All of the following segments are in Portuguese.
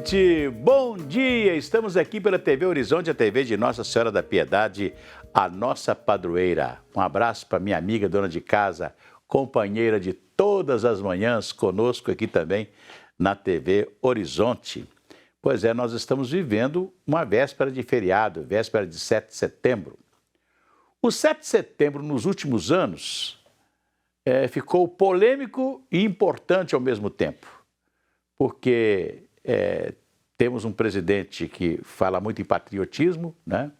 gente, bom dia! Estamos aqui pela TV Horizonte, a TV de Nossa Senhora da Piedade, a nossa padroeira. Um abraço para minha amiga, dona de casa, companheira de todas as manhãs, conosco aqui também na TV Horizonte. Pois é, nós estamos vivendo uma véspera de feriado, véspera de 7 de setembro. O 7 de setembro, nos últimos anos, ficou polêmico e importante ao mesmo tempo, porque temos um presidente que fala muito em patriotismo, né?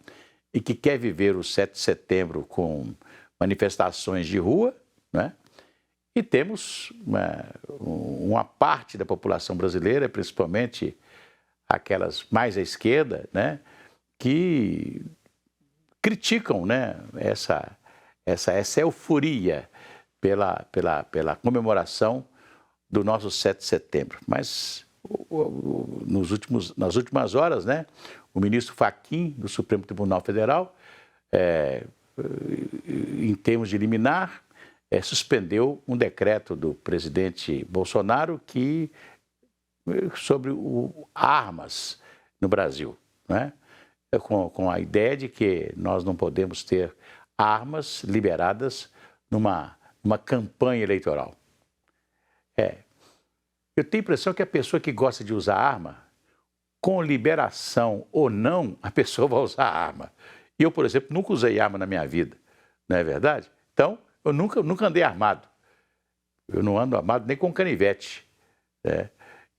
E que quer viver o 7 de setembro com manifestações de rua, né? E temos uma parte da população brasileira, principalmente aquelas mais à esquerda, né? Que criticam, né? Essa euforia pela comemoração do nosso 7 de setembro. Mas nas últimas horas, né, o ministro Fachin, do Supremo Tribunal Federal, em termos de liminar, suspendeu um decreto do presidente Bolsonaro sobre armas no Brasil, né? Com a ideia de que nós não podemos ter armas liberadas numa campanha eleitoral. Eu tenho a impressão que a pessoa que gosta de usar arma, com liberação ou não, a pessoa vai usar arma. Eu, por exemplo, nunca usei arma na minha vida, não é verdade? Então, eu nunca andei armado. Eu não ando armado nem com canivete, né?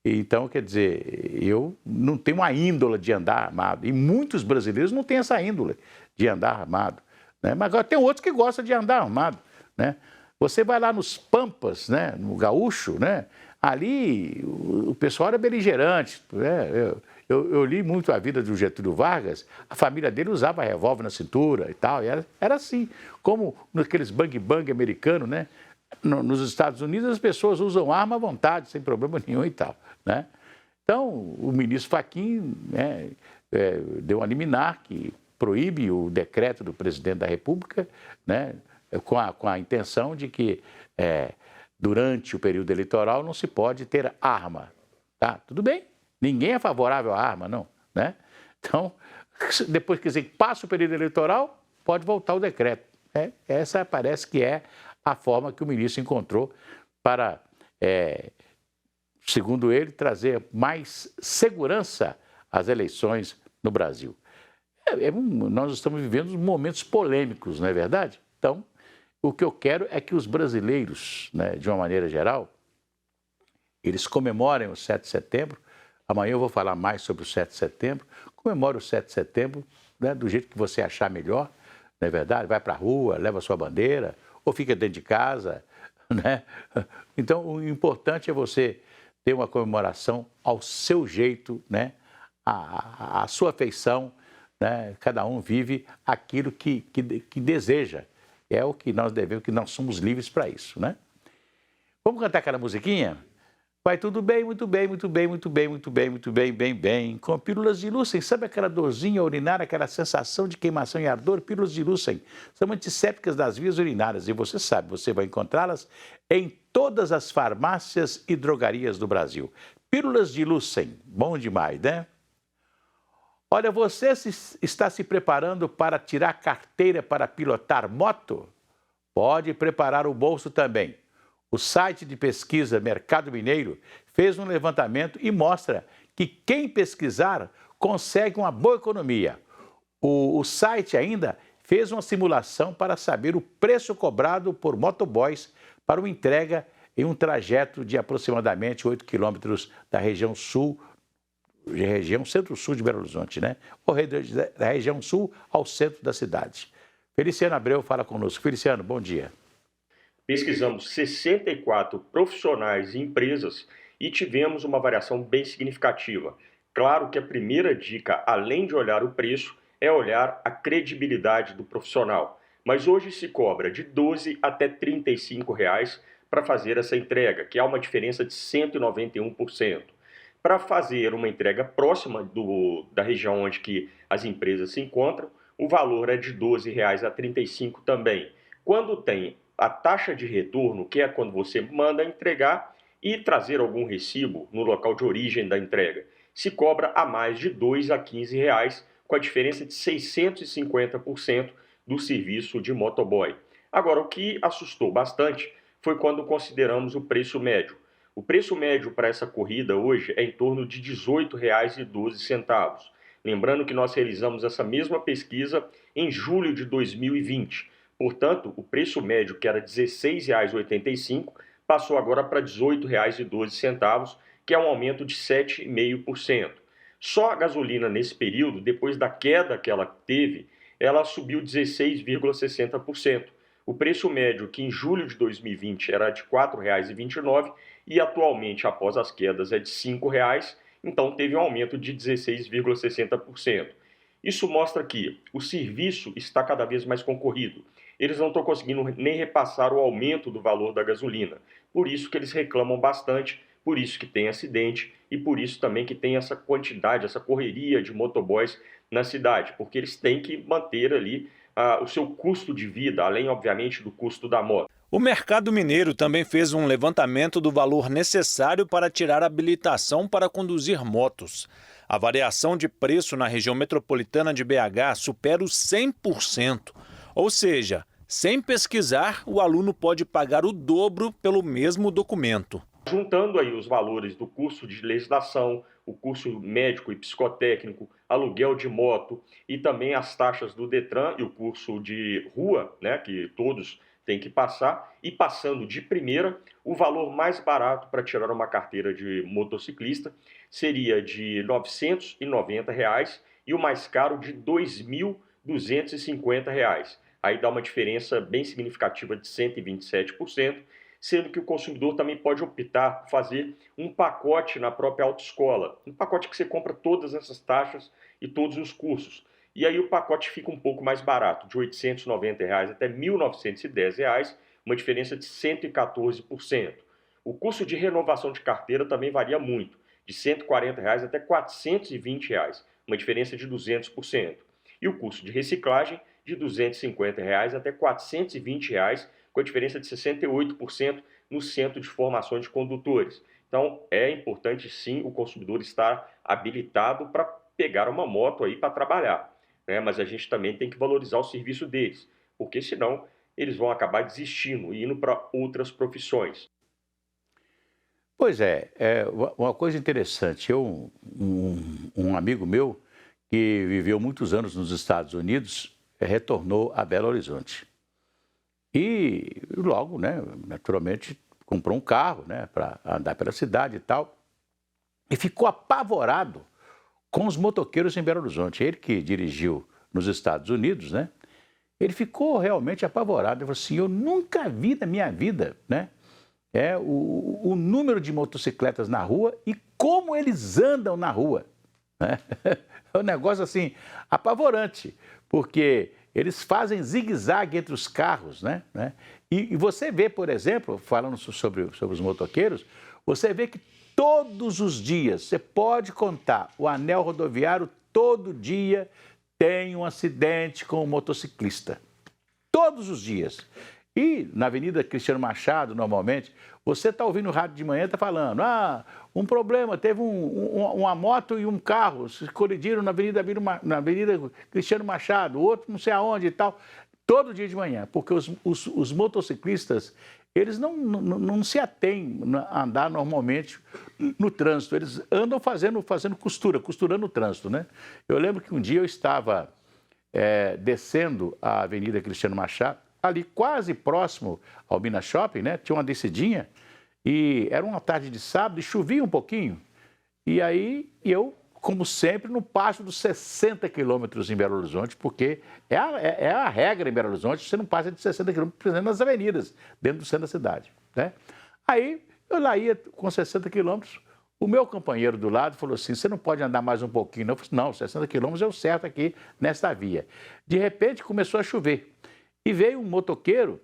Então, quer dizer, eu não tenho uma índole de andar armado. E muitos brasileiros não têm essa índole de andar armado, né? Mas agora tem outros que gostam de andar armado, né? Você vai lá nos Pampas, né, no Gaúcho, né? Ali o pessoal era beligerante, né? Eu li muito a vida do Getúlio Vargas, a família dele usava revólver na cintura e tal, e era assim, como naqueles bang-bang americanos, né? Nos Estados Unidos as pessoas usam arma à vontade, sem problema nenhum e tal, né? Então o ministro Fachin, né, deu uma liminar que proíbe o decreto do presidente da República, né, com a intenção de que durante o período eleitoral não se pode ter arma, tá? Tudo bem, ninguém é favorável à arma, não, né? Então, depois que passa o período eleitoral, pode voltar o decreto. Essa parece que é a forma que o ministro encontrou para, segundo ele, trazer mais segurança às eleições no Brasil. Nós estamos vivendo momentos polêmicos, não é verdade? Então, o que eu quero é que os brasileiros, né, de uma maneira geral, eles comemorem o 7 de setembro. Amanhã eu vou falar mais sobre o 7 de setembro. Comemore o 7 de setembro, né, do jeito que você achar melhor, não é verdade? Vai para a rua, leva a sua bandeira, ou fica dentro de casa, né? Então, o importante é você ter uma comemoração ao seu jeito, né? A sua afeição, né? Cada um vive aquilo que deseja. É o que nós devemos, que nós somos livres para isso, né? Vamos cantar aquela musiquinha? Vai tudo bem, muito bem, muito bem, muito bem, muito bem, muito bem, bem, bem. Com pílulas de Lúcen, sabe aquela dorzinha urinária, aquela sensação de queimação e ardor? Pílulas de Lúcen são antissépticas das vias urinárias e você sabe, você vai encontrá-las em todas as farmácias e drogarias do Brasil. Pílulas de Lúcen, bom demais, né? Olha, você está se preparando para tirar carteira para pilotar moto? Pode preparar o bolso também. O site de pesquisa Mercado Mineiro fez um levantamento e mostra que quem pesquisar consegue uma boa economia. O site ainda fez uma simulação para saber o preço cobrado por motoboys para uma entrega em um trajeto de aproximadamente 8 quilômetros da região centro-sul de Belo Horizonte, né? Ou da região sul ao centro da cidade. Feliciano Abreu fala conosco. Feliciano, bom dia. Pesquisamos 64 profissionais e empresas e tivemos uma variação bem significativa. Claro que a primeira dica, além de olhar o preço, é olhar a credibilidade do profissional. Mas hoje se cobra de R$ 12 até R$ 35 para fazer essa entrega, que há uma diferença de 191%. Para fazer uma entrega próxima da região onde que as empresas se encontram, o valor é de R$ 12 a R$ 35 também. Quando tem a taxa de retorno, que é quando você manda entregar e trazer algum recibo no local de origem da entrega. se cobra a mais de R$ 2 a R$ 15, com a diferença de 650% do serviço de motoboy. Agora, o que assustou bastante foi quando consideramos o preço médio. O preço médio para essa corrida hoje é em torno de R$ 18,12. Lembrando que nós realizamos essa mesma pesquisa em julho de 2020. Portanto, o preço médio, que era R$ 16,85, passou agora para R$ 18,12, que é um aumento de 7,5%. Só a gasolina nesse período, depois da queda que ela teve, ela subiu 16,60%. O preço médio, que em julho de 2020 era de R$ 4,29 e atualmente, após as quedas, é de R$ 5,00, então teve um aumento de 16,60%. Isso mostra que o serviço está cada vez mais concorrido. Eles não estão conseguindo nem repassar o aumento do valor da gasolina. Por isso que eles reclamam bastante, por isso que tem acidente e por isso também que tem essa quantidade, essa correria de motoboys na cidade, porque eles têm que manter ali o seu custo de vida, além, obviamente, do custo da moto. O Mercado Mineiro também fez um levantamento do valor necessário para tirar a habilitação para conduzir motos. A variação de preço na região metropolitana de BH supera os 100%. Ou seja, sem pesquisar, o aluno pode pagar o dobro pelo mesmo documento. Juntando aí os valores do curso de legislação, o curso médico e psicotécnico, aluguel de moto e também as taxas do Detran e o curso de rua, né, que todos têm que passar, e passando de primeira, o valor mais barato para tirar uma carteira de motociclista seria de R$ 990 e o mais caro de R$ 2.250. Aí dá uma diferença bem significativa de 127%, sendo que o consumidor também pode optar por fazer um pacote na própria autoescola, um pacote que você compra todas essas taxas e todos os cursos. E aí o pacote fica um pouco mais barato, de R$ 890 até R$ 1.910, uma diferença de 114%. O custo de renovação de carteira também varia muito, de R$ 140 até R$ 420, uma diferença de 200%. E o custo de reciclagem de R$ 250 até R$ 420, com a diferença de 68% no Centro de Formação de Condutores. Então, é importante sim o consumidor estar habilitado para pegar uma moto aí para trabalhar, né? Mas a gente também tem que valorizar o serviço deles, porque senão eles vão acabar desistindo e indo para outras profissões. Pois é, uma coisa interessante, um amigo meu que viveu muitos anos nos Estados Unidos, retornou a Belo Horizonte. E logo, né, naturalmente, comprou um carro, né, para andar pela cidade e tal. E ficou apavorado com os motoqueiros em Belo Horizonte. Ele que dirigiu nos Estados Unidos, né, ele ficou realmente apavorado. Ele falou assim, eu nunca vi na minha vida, né, o número de motocicletas na rua e como eles andam na rua, né? É um negócio assim apavorante, porque eles fazem zigue-zague entre os carros, né? E você vê, por exemplo, falando sobre os motoqueiros, você vê que todos os dias, você pode contar, o anel rodoviário todo dia tem um acidente com um motociclista. Todos os dias. E na Avenida Cristiano Machado, normalmente, você está ouvindo o rádio de manhã, está falando, um problema, teve uma moto e um carro, se colidiram na Avenida Cristiano Machado, outro não sei aonde e tal, todo dia de manhã, porque os motociclistas, eles não se atêm a andar normalmente no trânsito, eles andam fazendo costurando o trânsito, né? Eu lembro que um dia eu estava descendo a Avenida Cristiano Machado, ali quase próximo ao Minas Shopping, né? Tinha uma descidinha e era uma tarde de sábado e chovia um pouquinho. E aí eu, como sempre, não passo dos 60 quilômetros em Belo Horizonte, porque é a regra em Belo Horizonte, você não passa de 60 quilômetros nas avenidas, dentro do centro da cidade, né? Aí eu lá ia com 60 quilômetros, o meu companheiro do lado falou assim, você não pode andar mais um pouquinho, não? Eu falei, não, 60 quilômetros é o certo aqui nesta via. De repente começou a chover. E veio um motoqueiro,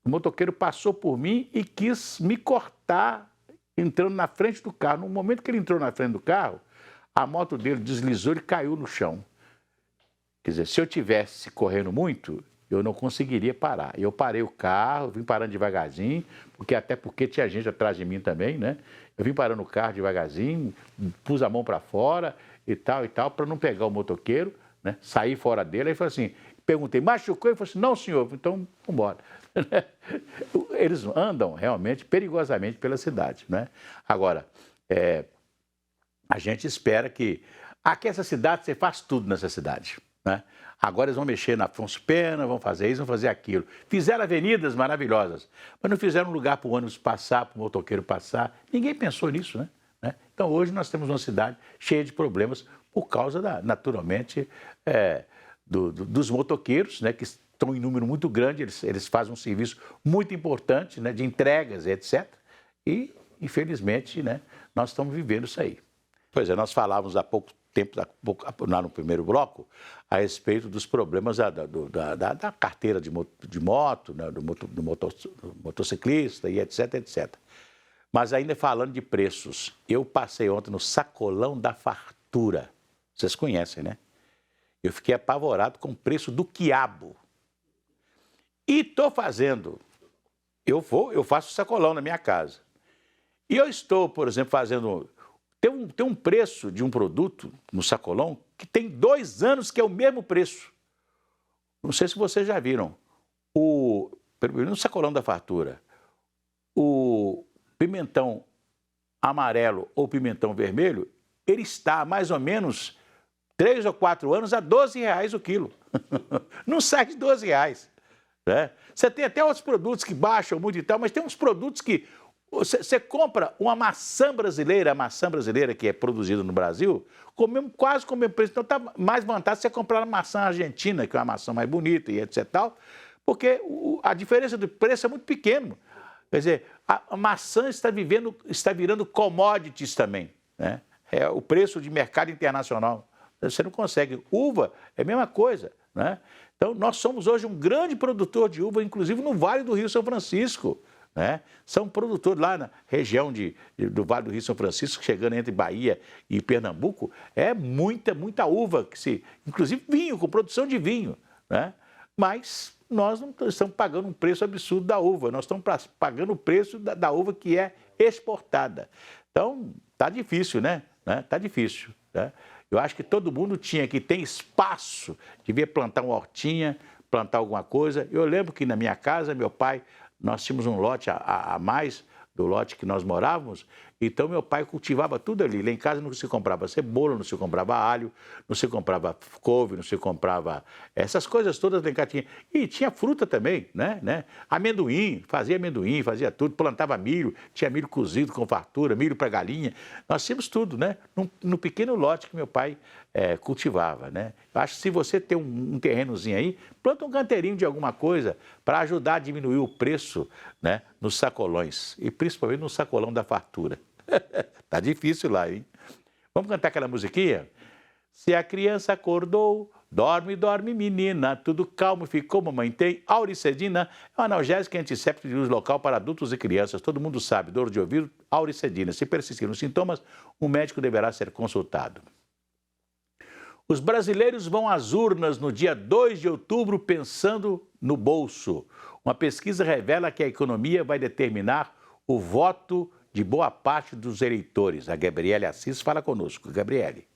o motoqueiro passou por mim e quis me cortar entrando na frente do carro. No momento que ele entrou na frente do carro, a moto dele deslizou e caiu no chão. Quer dizer, se eu tivesse correndo muito, eu não conseguiria parar. Eu parei o carro, vim parando devagarzinho, até porque tinha gente atrás de mim também, né? Eu vim parando o carro devagarzinho, pus a mão para fora e tal, para não pegar o motoqueiro, né? Saí fora dele, aí falei assim, perguntei, machucou? Ele falou assim, não, senhor, então vamos embora. Eles andam realmente perigosamente pela cidade, né? Agora, a gente espera que... Aqui essa cidade, você faz tudo nessa cidade, né? Agora eles vão mexer na Afonso Pena, vão fazer isso, vão fazer aquilo. Fizeram avenidas maravilhosas, mas não fizeram um lugar para o ônibus passar, para o motoqueiro passar. Ninguém pensou nisso, né? Então hoje nós temos uma cidade cheia de problemas por causa, naturalmente, dos motoqueiros, né, que estão em número muito grande, eles fazem um serviço muito importante, né, de entregas, etc. E, infelizmente, né, nós estamos vivendo isso aí. Pois é, nós falávamos há pouco tempo, lá no primeiro bloco, a respeito dos problemas da carteira de moto, né, do motociclista e etc, etc. Mas ainda falando de preços, eu passei ontem no Sacolão da Fartura. Vocês conhecem, né? Eu fiquei apavorado com o preço do quiabo. E estou fazendo, eu faço sacolão na minha casa. E eu estou, por exemplo, fazendo... Tem um preço de um produto no sacolão que tem 2 anos que é o mesmo preço. Não sei se vocês já viram. No Sacolão da Fartura, o pimentão amarelo ou pimentão vermelho, ele está mais ou menos 3 ou 4 anos a R$12 o quilo. Não sai de R$12. Né? Você tem até outros produtos que baixam muito e tal, mas tem uns produtos que... Você compra uma maçã brasileira, que é produzida no Brasil, quase com o mesmo preço. Então está mais vantagem você comprar uma maçã argentina, que é uma maçã mais bonita e etc. Tal, porque a diferença do preço é muito pequena. Quer dizer, a maçã está virando commodities também. Né? É o preço de mercado internacional. Você não consegue. Uva é a mesma coisa. Né? Então, nós somos hoje um grande produtor de uva, inclusive no Vale do Rio São Francisco. Né? São produtores lá na região do Vale do Rio São Francisco, chegando entre Bahia e Pernambuco, é muita uva, inclusive vinho, com produção de vinho. Né? Mas nós não estamos pagando um preço absurdo da uva, nós estamos pagando o preço da uva que é exportada. Então, está difícil, né? Está difícil. Né? Eu acho que todo mundo tem espaço, devia plantar uma hortinha, plantar alguma coisa. Eu lembro que na minha casa, meu pai... Nós tínhamos um lote a mais do lote que nós morávamos, então meu pai cultivava tudo ali. Lá em casa não se comprava cebola, não se comprava alho, não se comprava couve, não se comprava essas coisas todas lá em casa tinha. E tinha fruta também, né? Amendoim, fazia tudo, plantava milho, tinha milho cozido com fartura, milho para galinha. Nós tínhamos tudo, né? No pequeno lote que meu pai cultivava, né? Eu acho que se você tem um terrenozinho aí, planta um canteirinho de alguma coisa para ajudar a diminuir o preço, né, nos sacolões, e principalmente no Sacolão da Fartura. Tá difícil lá, hein? Vamos cantar aquela musiquinha? Se a criança acordou, dorme, dorme menina, tudo calmo ficou, mamãe tem. Auricedina é um analgésico e antisséptico de uso local para adultos e crianças. Todo mundo sabe, dor de ouvido, Auricedina. Se persistirem os sintomas, o médico deverá ser consultado. Os brasileiros vão às urnas no dia 2 de outubro pensando no bolso. Uma pesquisa revela que a economia vai determinar o voto de boa parte dos eleitores. A Gabriele Assis fala conosco. Gabriele.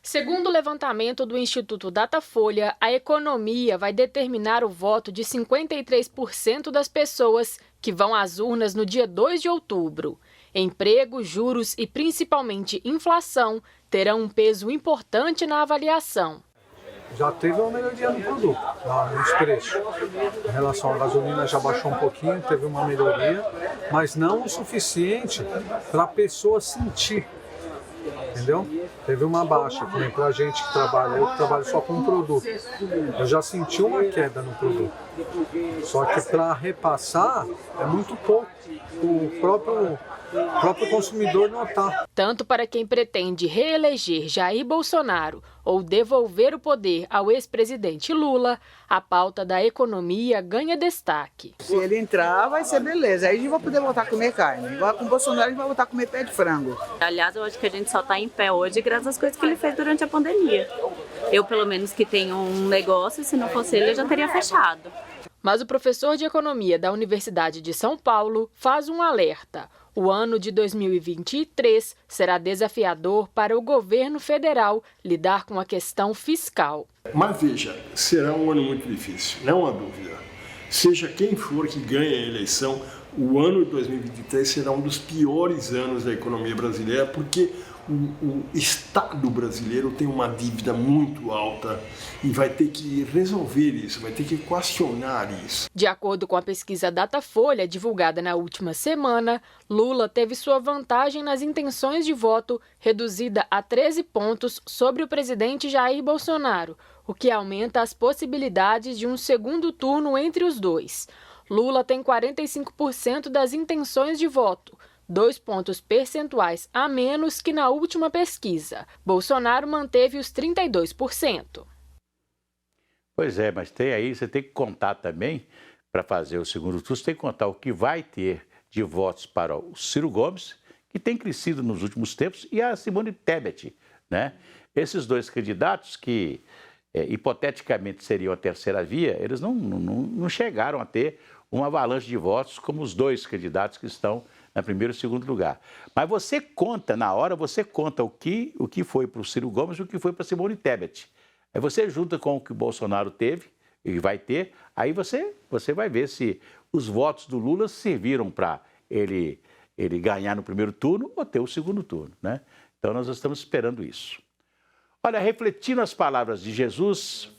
Segundo o levantamento do Instituto Datafolha, a economia vai determinar o voto de 53% das pessoas que vão às urnas no dia 2 de outubro. Emprego, juros e principalmente inflação terão um peso importante na avaliação. Já teve uma melhoria no produto, nos preços. Em relação à gasolina já baixou um pouquinho, teve uma melhoria, mas não o suficiente para a pessoa sentir, entendeu? Teve uma baixa, também para a gente que trabalha, eu que trabalho só com produto. Eu já senti uma queda no produto. Só que para repassar é muito pouco. O próprio o próprio consumidor notar. Tanto para quem pretende reeleger Jair Bolsonaro ou devolver o poder ao ex-presidente Lula, a pauta da economia ganha destaque. Se ele entrar, vai ser beleza. Aí a gente vai poder voltar a comer carne. Igual com o Bolsonaro, a gente vai voltar a comer pé de frango. Aliás, eu acho que a gente só está em pé hoje graças às coisas que ele fez durante a pandemia. Eu, pelo menos, que tenho um negócio, se não fosse ele, eu já teria fechado. Mas o professor de economia da Universidade de São Paulo faz um alerta. O ano de 2023 será desafiador para o governo federal lidar com a questão fiscal. Mas veja, será um ano muito difícil, não há dúvida. Seja quem for que ganhe a eleição, o ano de 2023 será um dos piores anos da economia brasileira, porque o Estado brasileiro tem uma dívida muito alta e vai ter que resolver isso, vai ter que equacionar isso. De acordo com a pesquisa Datafolha, divulgada na última semana, Lula teve sua vantagem nas intenções de voto reduzida a 13 pontos sobre o presidente Jair Bolsonaro, o que aumenta as possibilidades de um segundo turno entre os dois. Lula tem 45% das intenções de voto, 2 pontos percentuais a menos que na última pesquisa. Bolsonaro manteve os 32%. Pois é, mas tem aí, você tem que contar também, para fazer o segundo turno, você tem que contar o que vai ter de votos para o Ciro Gomes, que tem crescido nos últimos tempos, e a Simone Tebet, né? Esses dois candidatos que, hipoteticamente, seriam a terceira via, eles não chegaram a ter uma avalanche de votos como os dois candidatos que estão na primeiro e segundo lugar. Mas você conta, na hora, você conta o que foi para o Ciro Gomes e o que foi para a Simone Tebet. Aí você junta com o que o Bolsonaro teve e vai ter, aí você vai ver se os votos do Lula serviram para ele ganhar no primeiro turno ou ter o segundo turno, né? Então nós estamos esperando isso. Olha, refletindo as palavras de Jesus,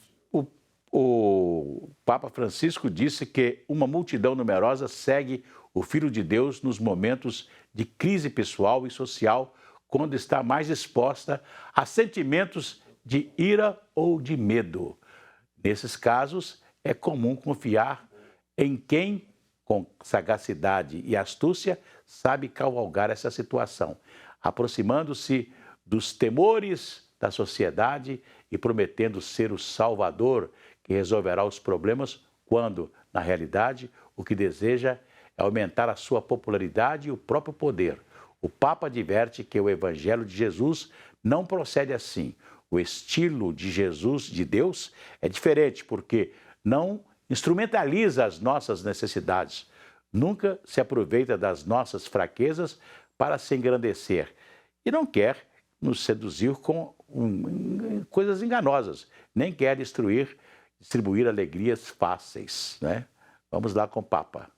o Papa Francisco disse que uma multidão numerosa segue o Filho de Deus nos momentos de crise pessoal e social, quando está mais exposta a sentimentos de ira ou de medo. Nesses casos, é comum confiar em quem, com sagacidade e astúcia, sabe cavalgar essa situação, aproximando-se dos temores da sociedade e prometendo ser o salvador que resolverá os problemas, quando, na realidade, o que deseja é aumentar a sua popularidade e o próprio poder. O Papa adverte que o Evangelho de Jesus não procede assim. O estilo de Jesus, de Deus, é diferente, porque não instrumentaliza as nossas necessidades, nunca se aproveita das nossas fraquezas para se engrandecer e não quer nos seduzir com coisas enganosas, nem quer distribuir alegrias fáceis, né? Vamos lá com o Papa.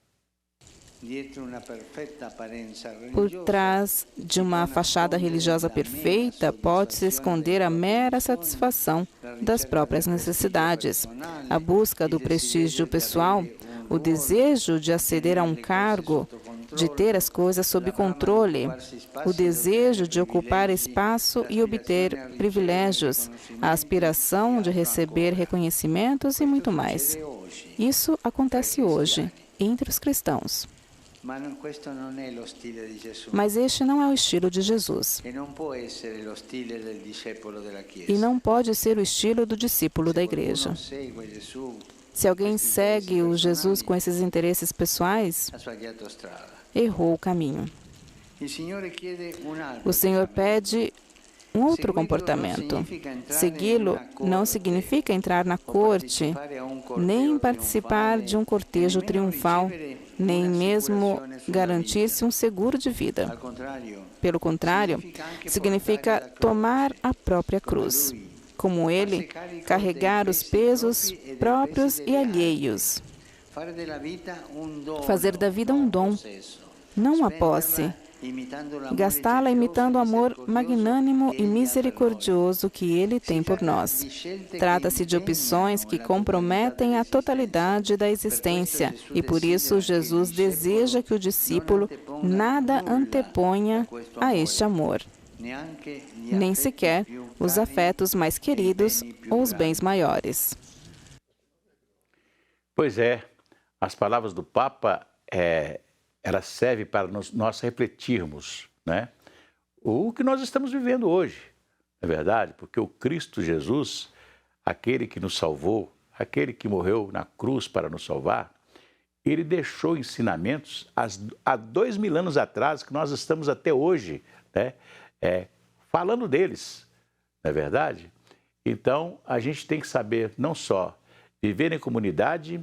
Por trás de uma fachada religiosa perfeita, pode-se esconder a mera satisfação das próprias necessidades, a busca do prestígio pessoal, o desejo de aceder a um cargo, de ter as coisas sob controle, o desejo de ocupar espaço e obter privilégios, a aspiração de receber reconhecimentos e muito mais. Isso acontece hoje entre os cristãos. Mas este não é o estilo de Jesus. E não pode ser o estilo do discípulo da igreja. Se alguém segue o Jesus com esses interesses pessoais, errou o caminho. O Senhor pede um outro comportamento. Segui-lo não significa entrar na corte, nem participar de um cortejo triunfal, nem mesmo garantir-se um seguro de vida. Pelo contrário, significa tomar a própria cruz. Como ele, carregar os pesos próprios e alheios. Fazer da vida um dom, não uma posse. Gastá-la imitando o amor magnânimo e misericordioso que Ele tem por nós. Trata-se de opções que comprometem a totalidade da existência e, por isso, Jesus deseja que o discípulo nada anteponha a este amor, nem sequer os afetos mais queridos ou os bens maiores. Pois é, as palavras do Papa ela serve para nós refletirmos, né, o que nós estamos vivendo hoje, não é verdade? Porque o Cristo Jesus, aquele que nos salvou, aquele que morreu na cruz para nos salvar, ele deixou ensinamentos há 2000 anos atrás, que nós estamos até hoje, né, falando deles, não é verdade? Então, a gente tem que saber não só viver em comunidade,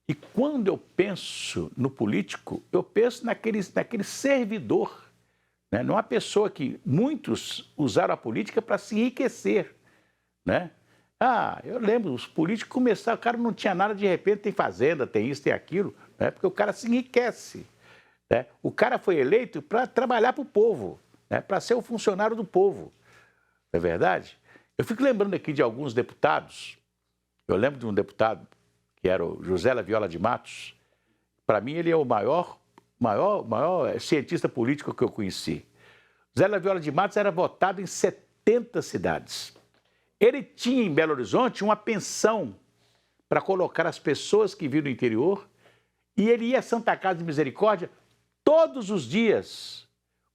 e quando eu penso no político, eu penso naquele servidor, né? Não é uma pessoa que muitos usaram a política para se enriquecer, né? Eu lembro, os políticos começaram, o cara não tinha nada, de repente tem fazenda, tem isso, tem aquilo, né? Porque o cara se enriquece, né? O cara foi eleito para trabalhar para o povo, né? Para ser o funcionário do povo, não é verdade? Eu fico lembrando aqui de alguns deputados. Eu lembro de um deputado que era o José Laviola de Matos. Para mim, ele é o maior cientista político que eu conheci. José Laviola de Matos era votado em 70 cidades. Ele tinha em Belo Horizonte uma pensão para colocar as pessoas que vinham do interior, e ele ia à Santa Casa de Misericórdia todos os dias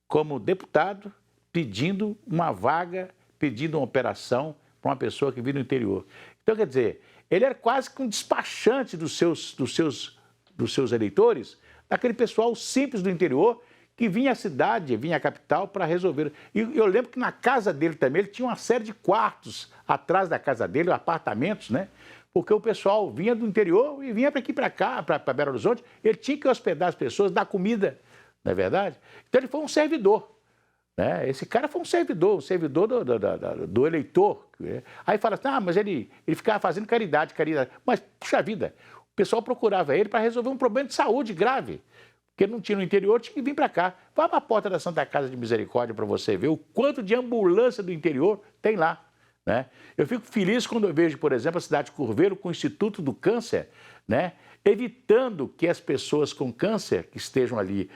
como deputado, pedindo uma vaga, pedindo uma operação para uma pessoa que vinha do interior. Então, quer dizer, ele era quase que um despachante dos seus eleitores, daquele pessoal simples do interior que vinha à cidade, vinha à capital para resolver. E eu lembro que na casa dele também, ele tinha uma série de quartos atrás da casa dele, apartamentos, né? Porque o pessoal vinha do interior e vinha para aqui, para cá, para Belo Horizonte, ele tinha que hospedar as pessoas, dar comida, não é verdade? Então ele foi um servidor, né? Esse cara foi um servidor do eleitor. Aí fala assim, mas ele ficava fazendo caridade. Mas, puxa vida, o pessoal procurava ele para resolver um problema de saúde grave, porque não tinha no interior, tinha que vir para cá. Vá para a porta da Santa Casa de Misericórdia para você ver o quanto de ambulância do interior tem lá, né? Eu fico feliz quando eu vejo, por exemplo, a cidade de Curveiro com o Instituto do Câncer, né, evitando que as pessoas com câncer que estejam ali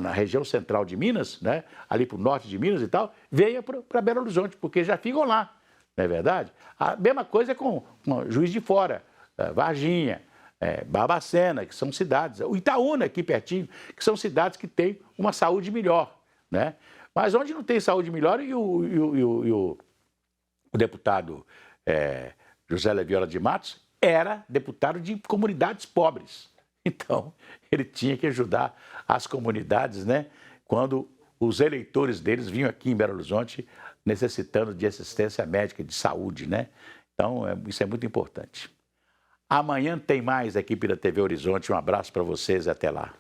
na região central de Minas, né, ali para o norte de Minas e tal, venham para Belo Horizonte, porque já ficam lá, não é verdade? A mesma coisa com Juiz de Fora, Varginha, Barbacena, que são cidades, o Itaúna aqui pertinho, que são cidades que têm uma saúde melhor, né? Mas onde não tem saúde melhor, e o deputado José Laviola de Matos era deputado de comunidades pobres. Então, ele tinha que ajudar as comunidades, né, quando os eleitores deles vinham aqui em Belo Horizonte necessitando de assistência médica, de saúde, né? Então, isso é muito importante. Amanhã tem mais aqui pela TV Horizonte. Um abraço para vocês e até lá.